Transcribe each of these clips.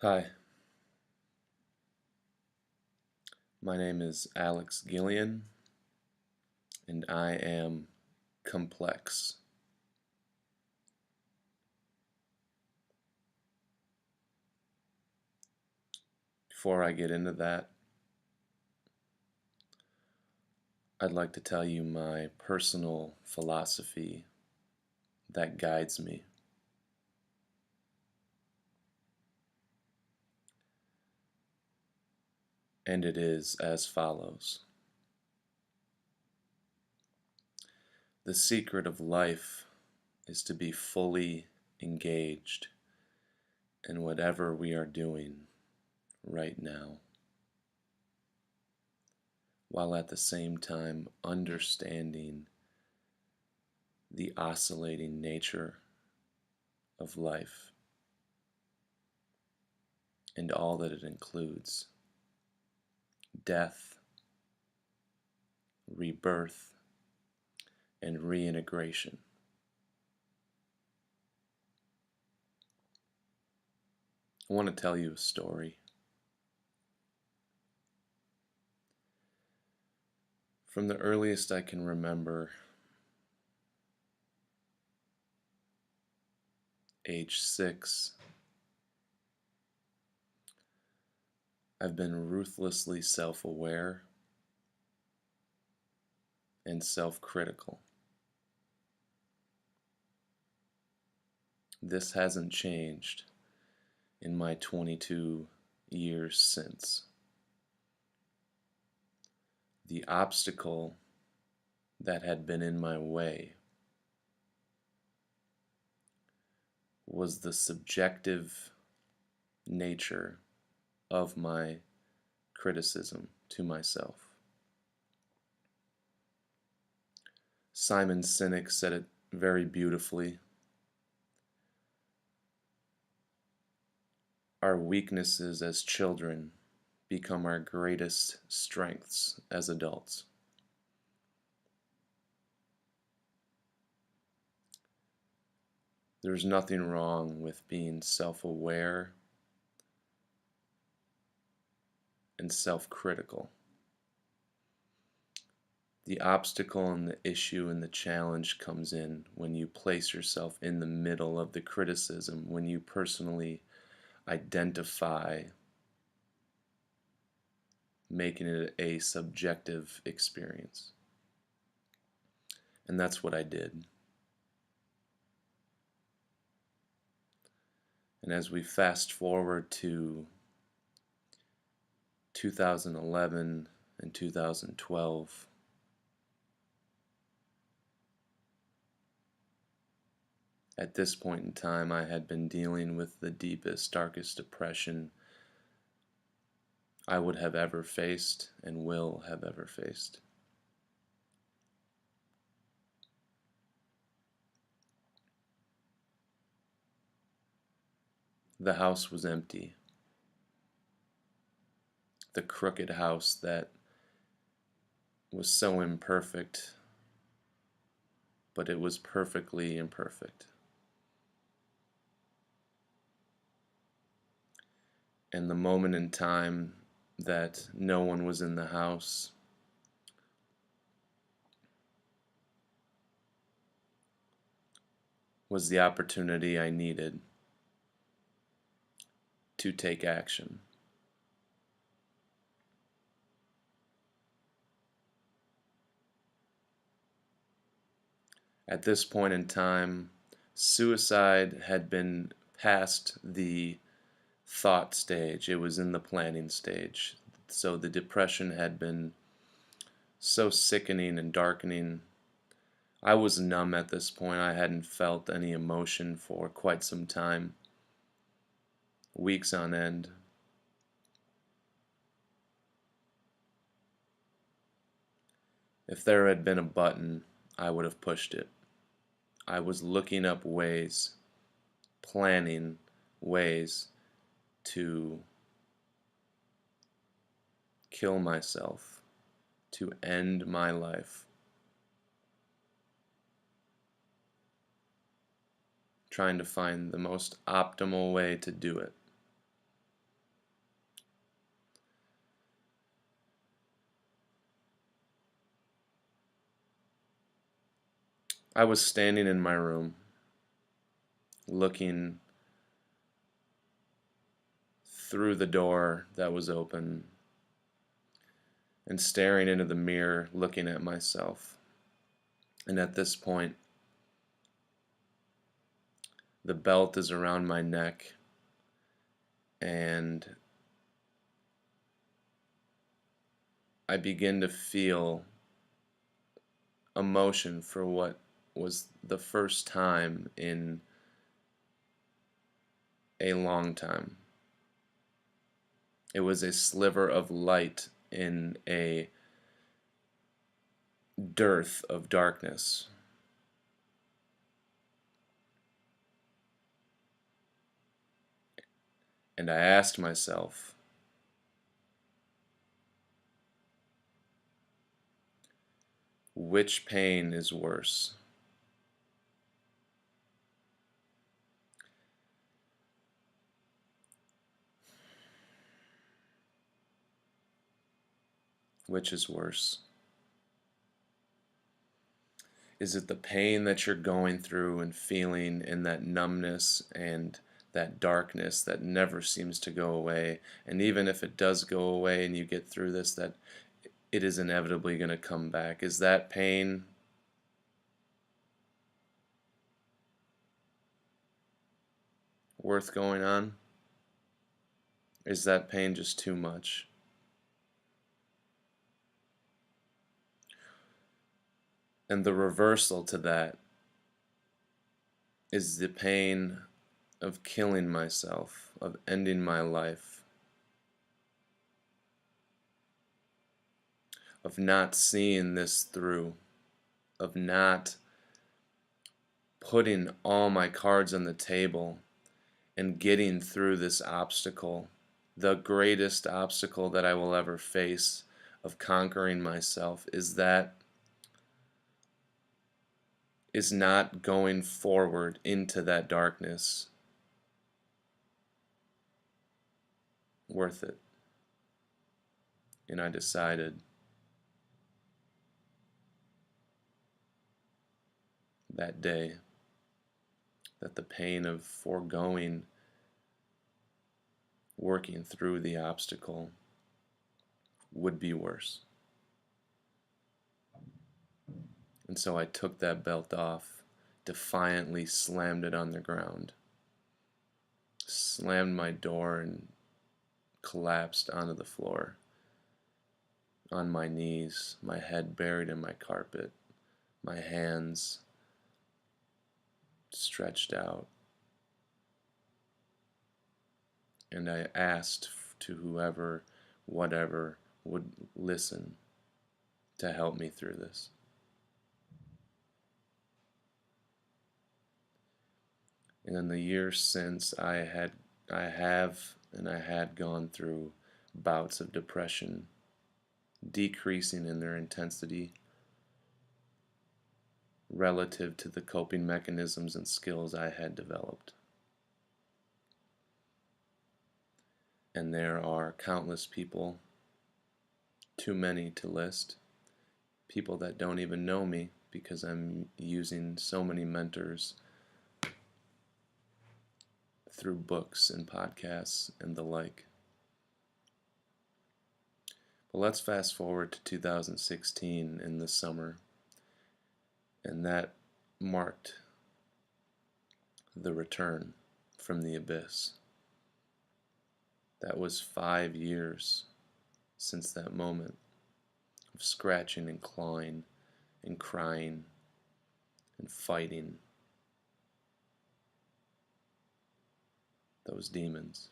Hi, my name is Alex Gillian, and I am complex. Before I get into that, I'd like to tell you my personal philosophy that guides me. And it is as follows. The secret of life is to be fully engaged in whatever we are doing right now, while at the same time understanding the oscillating nature of life and all that it includes: death, rebirth, and reintegration. I want to tell you a story. From the earliest I can remember, age 6, I've been ruthlessly self-aware and self-critical. This hasn't changed in my 22 years since. The obstacle that had been in my way was the subjective nature of my criticism to myself. Simon Sinek said it very beautifully. Our weaknesses as children become our greatest strengths as adults. There's nothing wrong with being self-aware and self-critical. The obstacle and the issue and the challenge comes in when you place yourself in the middle of the criticism, when you personally identify making it a subjective experience. And that's what I did. And as we fast forward to 2011 and 2012, at this point in time, I had been dealing with the deepest, darkest depression I would have ever faced and will have ever faced. The house was empty. The crooked house that was so imperfect, but it was perfectly imperfect. And the moment in time that no one was in the house was the opportunity I needed to take action. At this point in time, suicide had been past the thought stage. It was in the planning stage. So the depression had been so sickening and darkening. I was numb at this point. I hadn't felt any emotion for quite some time, weeks on end. If there had been a button, I would have pushed it. I was looking up ways, planning ways to kill myself, to end my life, trying to find the most optimal way to do it. I was standing in my room, looking through the door that was open and staring into the mirror, looking at myself. And at this point, the belt is around my neck, and I begin to feel emotion for what was the first time in a long time. It was a sliver of light in a dearth of darkness. And I asked myself, which pain is worse? Which is worse? Is it the pain that you're going through and feeling, and that numbness and that darkness that never seems to go away? And even if it does go away and you get through this, that it is inevitably going to come back. Is that pain worth going on? Is that pain just too much? And the reversal to that is the pain of killing myself, of ending my life, of not seeing this through, of not putting all my cards on the table and getting through this obstacle, the greatest obstacle that I will ever face, of conquering myself. Is not going forward into that darkness worth it? And I decided that day that the pain of foregoing working through the obstacle would be worse. And so I took that belt off, defiantly slammed it on the ground, slammed my door, and collapsed onto the floor, on my knees, my head buried in my carpet, my hands stretched out. And I asked to whoever, whatever, would listen to help me through this. And in the years since, I had gone through bouts of depression, decreasing in their intensity relative to the coping mechanisms and skills I had developed. And there are countless people, too many to list, people that don't even know me because I'm using so many mentors through books and podcasts and the like. But let's fast forward to 2016 in the summer, and that marked the return from the abyss. That was 5 years since that moment of scratching and clawing and crying and fighting those demons.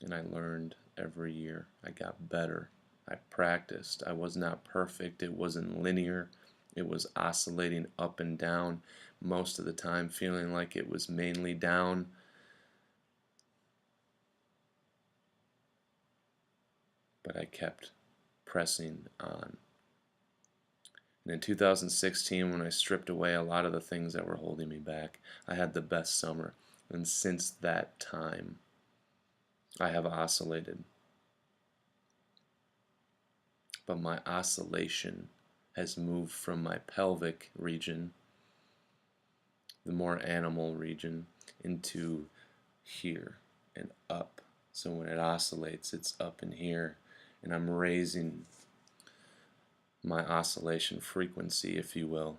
And I learned every year. I got better. I practiced. I was not perfect. It wasn't linear. It was oscillating up and down, most of the time feeling like it was mainly down. But I kept pressing on. And in 2016, when I stripped away a lot of the things that were holding me back, I had the best summer. And since that time, I have oscillated. But my oscillation has moved from my pelvic region, the more animal region, into here and up. So when it oscillates, it's up in here, and I'm raising my oscillation frequency, if you will.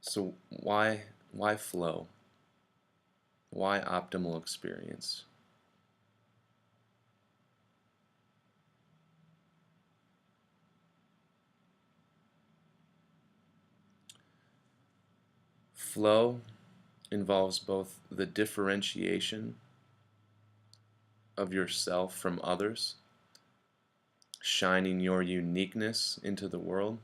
So why flow? Why optimal experience? Flow involves both the differentiation of yourself from others, shining your uniqueness into the world,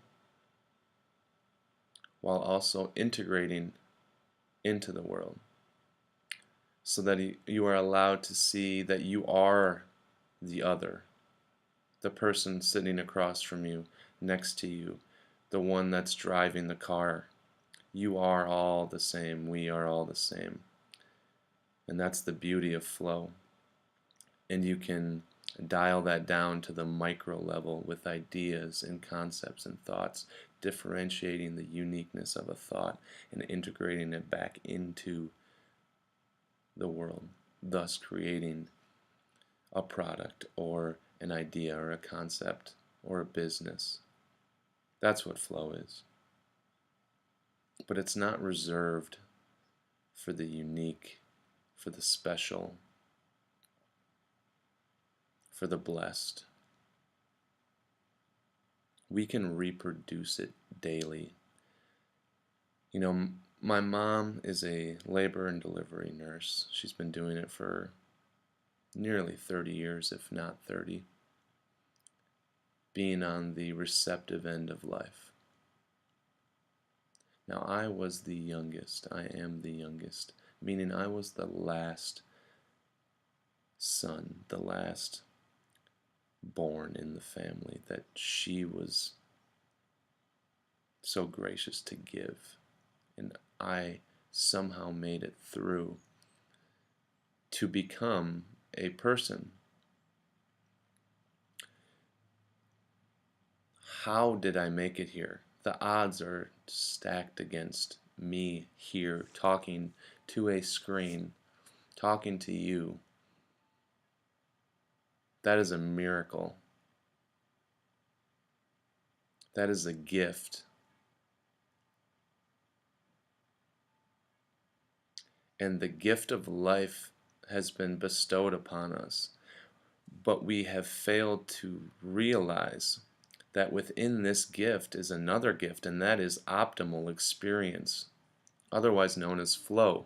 while also integrating into the world, so that you are allowed to see that you are the other, the person sitting across from you, next to you, the one that's driving the car. You are all the same. We are all the same. And that's the beauty of flow. And you can dial that down to the micro level with ideas and concepts and thoughts, differentiating the uniqueness of a thought and integrating it back into the world, thus creating a product or an idea or a concept or a business. That's what flow is. But it's not reserved for the unique, for the special, for the blessed. We can reproduce it daily. You know, my mom is a labor and delivery nurse. She's been doing it for nearly 30 years, if not 30, being on the receptive end of life. Now, I was the youngest. I am the youngest, meaning I was the last son, the last born in the family that she was so gracious to give. And I somehow made it through to become a person. How did I make it here? The odds are stacked against me here, talking to a screen, talking to you. That is a miracle. That is a gift. And the gift of life has been bestowed upon us. But we have failed to realize that within this gift is another gift, and that is optimal experience, otherwise known as flow.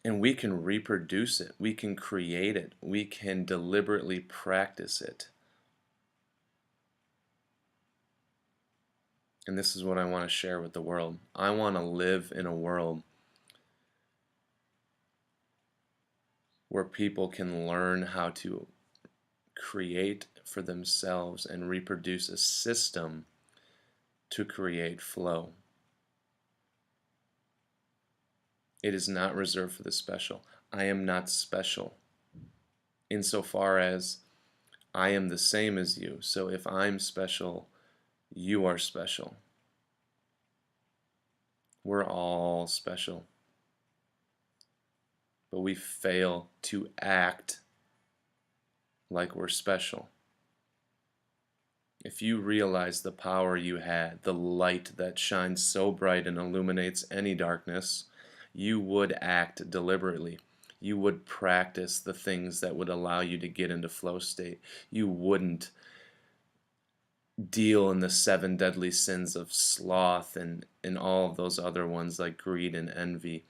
And we can reproduce it, we can create it, we can deliberately practice it. And this is what I want to share with the world. I want to live in a world where people can learn how to create for themselves and reproduce a system to create flow. It is not reserved for the special. I am not special insofar as I am the same as you. So if I'm special, you are special. We're all special. But we fail to act like we're special. If you realize the power you had, the light that shines so bright and illuminates any darkness, you would act deliberately. You would practice the things that would allow you to get into flow state. You wouldn't deal in the 7 deadly sins of sloth and all of those other ones like greed and envy.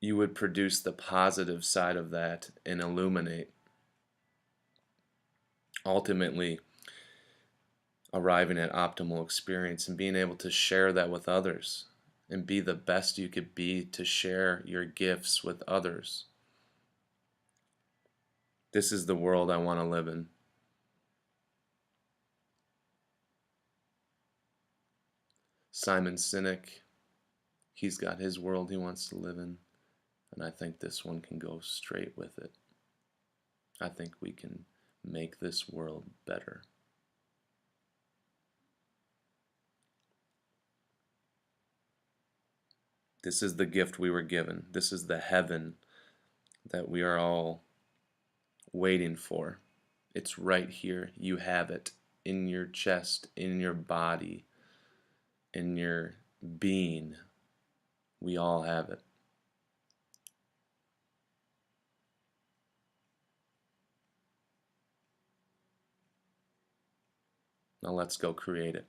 You would produce the positive side of that and illuminate, ultimately arriving at optimal experience and being able to share that with others and be the best you could be to share your gifts with others. This is the world I want to live in. Simon Sinek, he's got his world he wants to live in, and I think this one can go straight with it. I think we can make this world better. This is the gift we were given. This is the heaven that we are all waiting for. It's right here. You have it in your chest, in your body, in your being. We all have it. Now let's go create it.